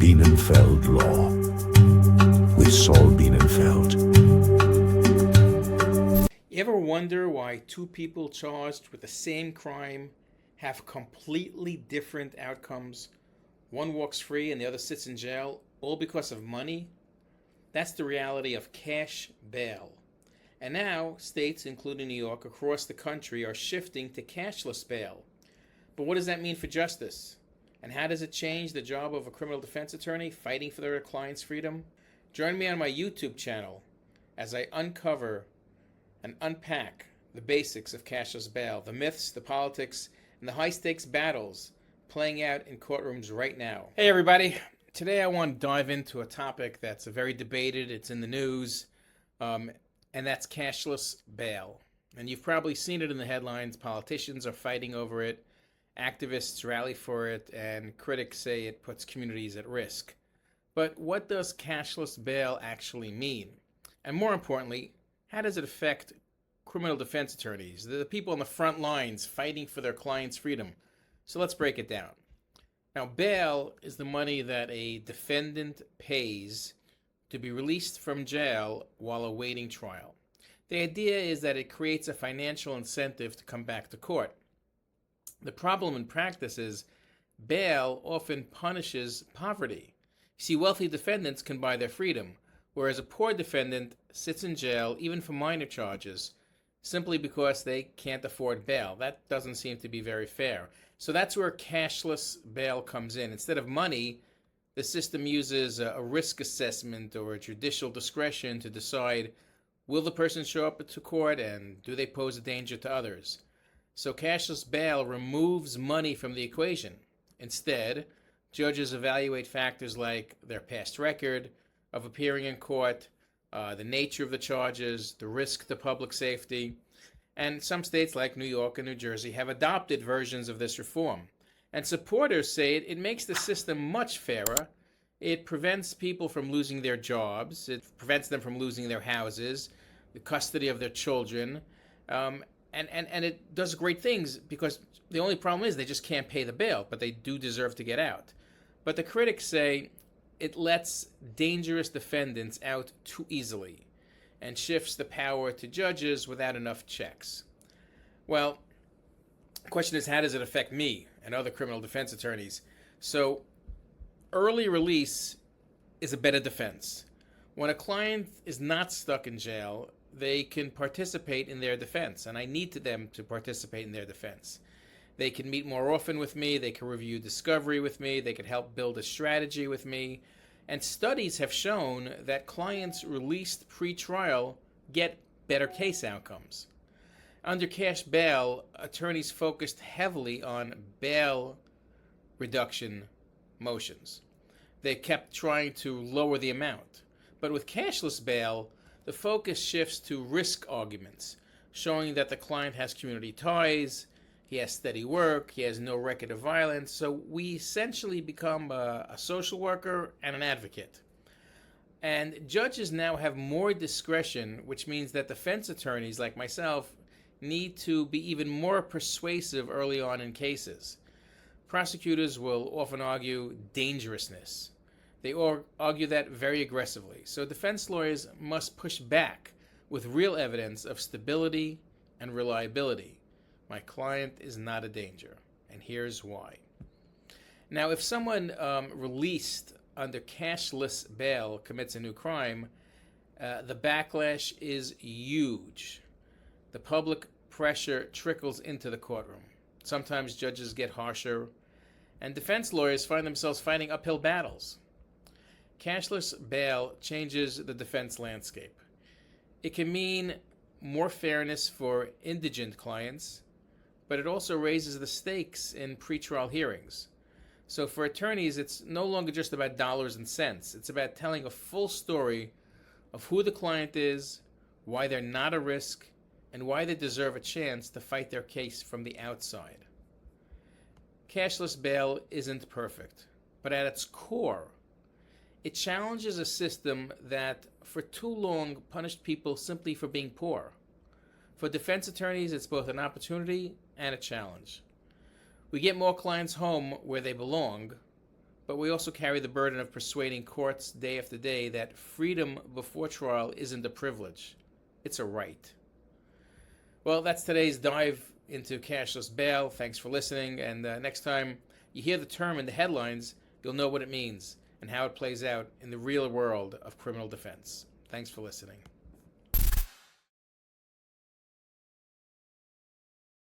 Bienenfeld Law with Saul Bienenfeld. You ever wonder why two people charged with the same crime have completely different outcomes? One walks free and the other sits in jail, all because of money? That's the reality of cash bail. And now, states, including New York, across the country are shifting to cashless bail. But what does that mean for justice? And how does it change the job of a criminal defense attorney fighting for their client's freedom? Join me on my YouTube channel as I uncover and unpack the basics of cashless bail, the myths, the politics, and the high-stakes battles playing out in courtrooms right now. Hey everybody, today I want to dive into a topic that's very debated, it's in the news, and that's cashless bail. And you've probably seen it in the headlines. Politicians are fighting over it, activists rally for it, and critics say it puts communities at risk. But what does cashless bail actually mean? And more importantly, how does it affect criminal defense attorneys, the people on the front lines fighting for their client's freedom? So let's break it down. Now, bail is the money that a defendant pays to be released from jail while awaiting trial. The idea is that it creates a financial incentive to come back to court. The problem in practice is bail often punishes poverty. You see, wealthy defendants can buy their freedom, whereas a poor defendant sits in jail, even for minor charges, simply because they can't afford bail. That doesn't seem to be very fair. So that's where cashless bail comes in. Instead of money, the system uses a risk assessment or a judicial discretion to decide, will the person show up to court and do they pose a danger to others? So cashless bail removes money from the equation. Instead, judges evaluate factors like their past record of appearing in court, the nature of the charges, the risk to public safety. And some states like New York and New Jersey have adopted versions of this reform. And supporters say it makes the system much fairer. It prevents people from losing their jobs. It prevents them from losing their houses, the custody of their children. And it does great things, because the only problem is they just can't pay the bail, but they do deserve to get out. But the critics say it lets dangerous defendants out too easily and shifts the power to judges without enough checks. Well, the question is, how does it affect me and other criminal defense attorneys? So, early release is a better defense. When a client is not stuck in jail, they can participate in their defense, and I need them to participate in their defense. They can meet more often with me, they can review discovery with me, they can help build a strategy with me, and studies have shown that clients released pre-trial get better case outcomes. Under cash bail, attorneys focused heavily on bail reduction motions. They kept trying to lower the amount. But with cashless bail, the focus shifts to risk arguments, showing that the client has community ties, he has steady work, he has no record of violence, so we essentially become a social worker and an advocate. And judges now have more discretion, which means that defense attorneys like myself need to be even more persuasive early on in cases. Prosecutors will often argue dangerousness. They argue that very aggressively. So defense lawyers must push back with real evidence of stability and reliability. My client is not a danger, and here's why. Now, if someone released under cashless bail commits a new crime, the backlash is huge. The public pressure trickles into the courtroom. Sometimes judges get harsher, and defense lawyers find themselves fighting uphill battles. Cashless bail changes the defense landscape. It can mean more fairness for indigent clients, but it also raises the stakes in pretrial hearings. So for attorneys, it's no longer just about dollars and cents. It's about telling a full story of who the client is, why they're not a risk, and why they deserve a chance to fight their case from the outside. Cashless bail isn't perfect, but at its core, it challenges a system that for too long punished people simply for being poor. For defense attorneys, it's both an opportunity and a challenge. We get more clients home where they belong, But we also carry the burden of persuading courts day after day that freedom before trial isn't a privilege, it's a right. Well, that's today's dive into cashless bail. Thanks for listening, and next time you hear the term in the headlines, you'll know what it means and how it plays out in the real world of criminal defense. Thanks for listening.